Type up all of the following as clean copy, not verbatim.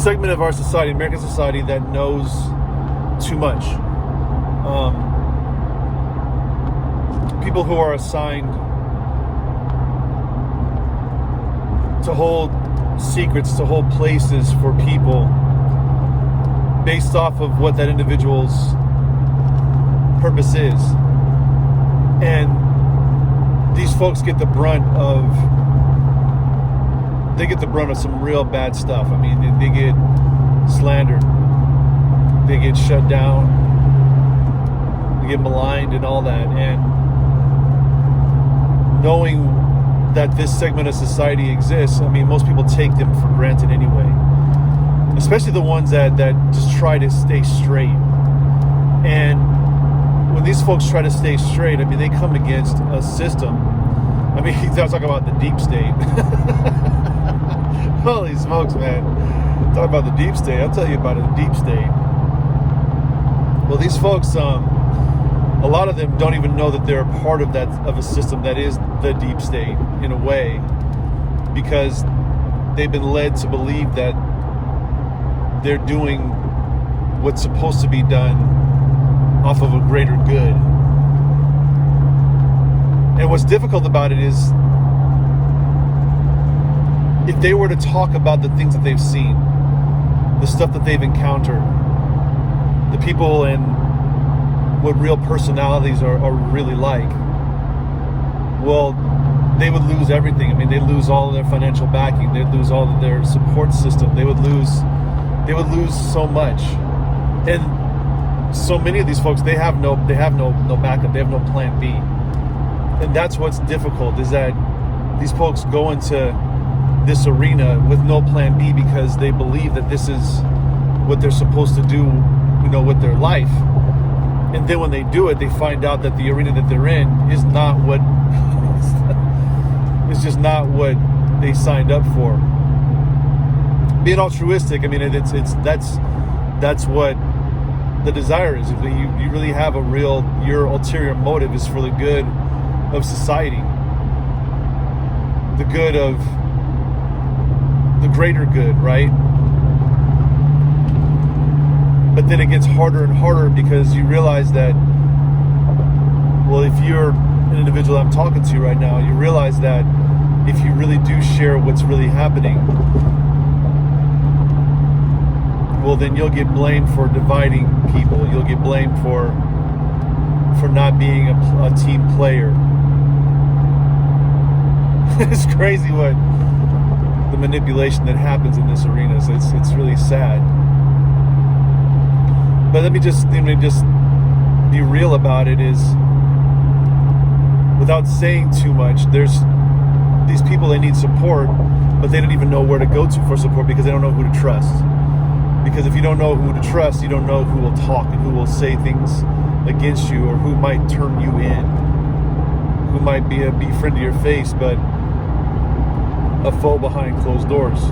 segment of our society, American society, that knows too much. People who are assigned to hold secrets, to hold places for people based off of what that individual's purpose is. And these folks get the brunt of some real bad stuff. I mean, they get slandered, they get shut down, they get maligned and all that. And knowing that this segment of society exists, I mean, most people take them for granted anyway, especially the ones that just try to stay straight. And when these folks try to stay straight, I mean, they come against a system. I mean, he's talking about the deep state. Holy smokes, man. Talk about the deep state. I'll tell you about the deep state. Well, these folks, a lot of them don't even know that they're a part of a system that is the deep state in a way, because they've been led to believe that they're doing what's supposed to be done off of a greater good. And what's difficult about it is, if they were to talk about the things that they've seen, the stuff that they've encountered, the people and what real personalities are really like, well, they would lose everything. I mean, they'd lose all of their financial backing, they'd lose all of their support system, they would lose so much. And so many of these folks, they have no backup, they have no plan B. And that's what's difficult, is that these folks go into this arena with no plan B because they believe that this is what they're supposed to do, with their life. And then when they do it, they find out that the arena that they're in is not what it's just not what they signed up for. Being altruistic, I mean, that's what the desire is. If you really have your ulterior motive is for the good of society, the good of the greater good, right? But then it gets harder and harder because you realize that, well, if you're an individual I'm talking to right now, you realize that if you really do share what's really happening, well, then you'll get blamed for dividing people. You'll get blamed for not being a team player. It's crazy what the manipulation that happens in this arena. So it's really sad. But let me just be real about it, is without saying too much, there's these people, they need support, but they don't even know where to go to for support because they don't know who to trust. Because if you don't know who to trust, you don't know who will talk and who will say things against you, or who might turn you in, who might be a friend to your face, but a foe behind closed doors.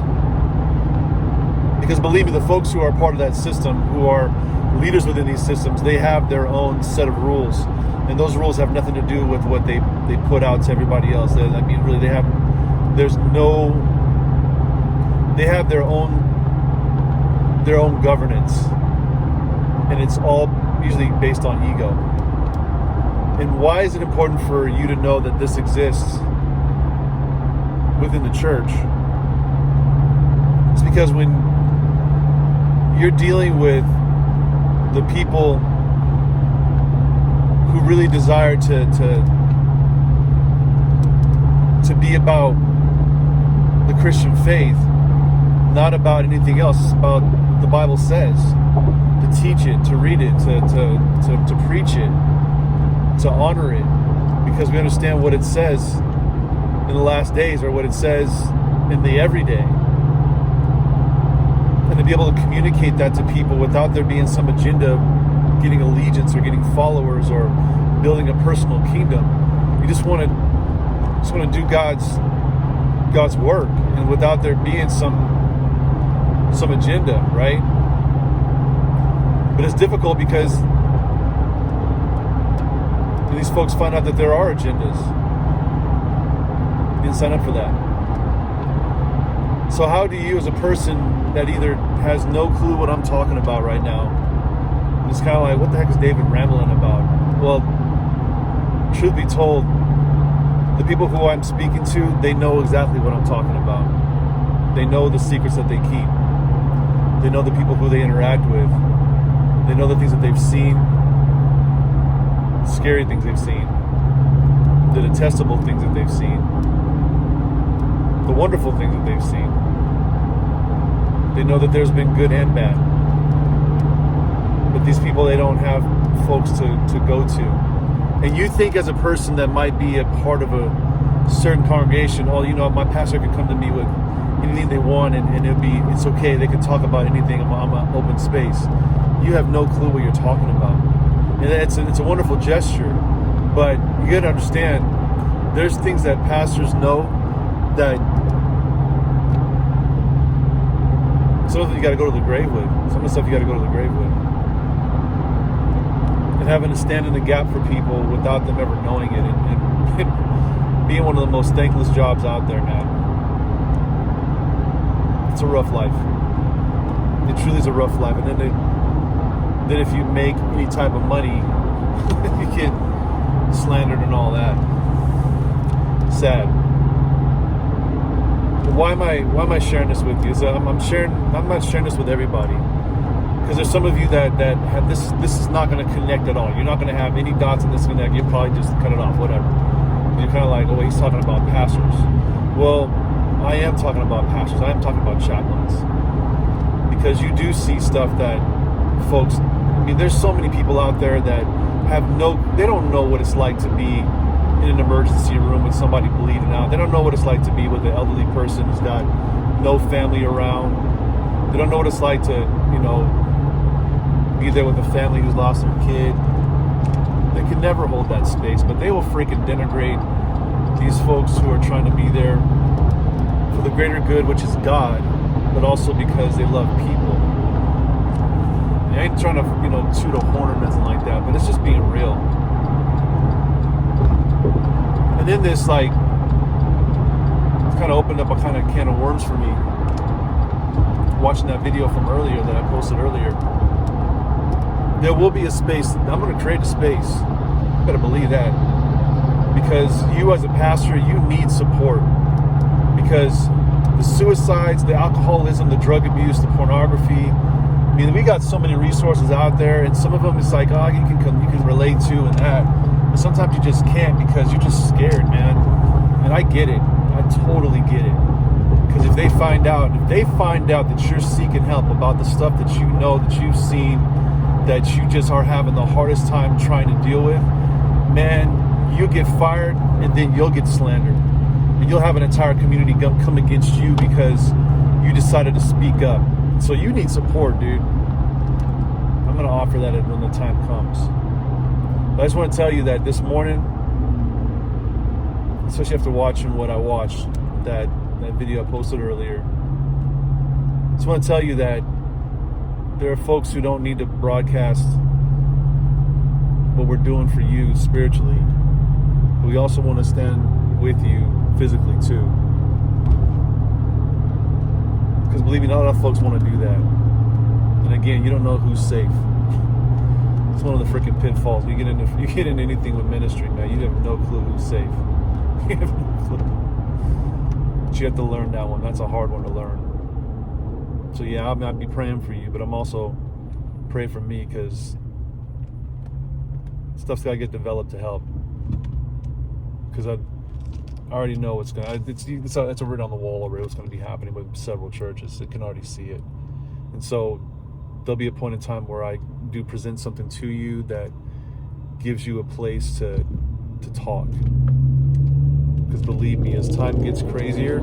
Because believe me, the folks who are part of that system, who are leaders within these systems, they have their own set of rules, and those rules have nothing to do with what they put out to everybody else. I mean, really, they have their own governance, and it's all usually based on ego. And why is it important for you to know that this exists within the church? It's because when you're dealing with the people who really desire to be about the Christian faith, not about anything else, it's about the Bible says, to teach it, to read it, to preach it, to honor it, because we understand what it says in the last days, or what it says in the everyday. And to be able to communicate that to people without there being some agenda, getting allegiance or getting followers or building a personal kingdom. You just want to do God's work, and without there being some agenda, right? But it's difficult because these folks find out that there are agendas. You didn't sign up for that. So how do you, as a person that either has no clue what I'm talking about right now, it's kind of like, what the heck is David rambling about? Well, truth be told, the people who I'm speaking to, they know exactly what I'm talking about. They know the secrets that they keep. They know the people who they interact with. They know the things that they've seen, scary things they've seen, the detestable things that they've seen, the wonderful things that they've seen. They know that there's been good and bad. But these people, they don't have folks to go to. And you think, as a person that might be a part of a certain congregation, oh, you know, my pastor could come to me with anything they want, and it's okay, they can talk about anything. I'm an open space. You have no clue what you're talking about. And it's a wonderful gesture, but you gotta understand, there's things that pastors know that some of it you gotta go to the grave with. Some of the stuff you gotta go to the grave with. And having to stand in the gap for people without them ever knowing it, and being one of the most thankless jobs out there, man. It's a rough life. It truly is a rough life. And then if you make any type of money, you get slandered and all that. Sad. But why am I sharing this with you? I'm not sharing this with everybody. Because there's some of you that have this is not going to connect at all. You're not going to have any dots in this connect. You probably just cut it off, whatever. You're kind of like, oh, he's talking about pastors. Well, I am talking about pastors. I am talking about chaplains. Because you do see stuff that folks, I mean, there's so many people out there that they don't know what it's like to be in an emergency room with somebody bleeding out. They don't know what it's like to be with an elderly person who's got no family around. They don't know what it's like to, you know, be there with a family who's lost their kid. They can never hold that space, but they will freaking denigrate these folks who are trying to be there for the greater good, which is God, but also because they love people. I ain't trying to, you know, toot a horn or nothing like that, but it's just being real. And then this, like, it's kind of opened up a kind of can of worms for me. Watching that video from earlier that I posted earlier. There will be a space. I'm going to create a space. You better believe that. Because you, as a pastor, you need support. Because the suicides, the alcoholism, the drug abuse, the pornography. I mean, we got so many resources out there, and some of them it's like, oh, you can relate to and that. But sometimes you just can't because you're just scared, man. And I get it. I totally get it. Because if they find out that you're seeking help about the stuff that you know, that you've seen, that you just are having the hardest time trying to deal with, man, you'll get fired, and then you'll get slandered. And you'll have an entire community come against you because you decided to speak up. So you need support, dude. I'm going to offer that when the time comes. But I just want to tell you that this morning, especially after watching what I watched, that video I posted earlier, I just want to tell you that there are folks who don't need to broadcast what we're doing for you spiritually. But we also want to stand with you physically too. Because believe me, not enough folks want to do that. And again, you don't know who's safe. It's one of the freaking pitfalls. You get into anything with ministry, man, you have no clue who's safe. You have no clue. But you have to learn that one. That's a hard one to learn. So yeah, I'll be praying for you, but I'm also praying for me, because stuff's got to get developed to help. Because I already know it's a written on the wall already what's going to be happening with several churches. It can already see it. And so there'll be a point in time where I do present something to you that gives you a place to talk. Because believe me, as time gets crazier,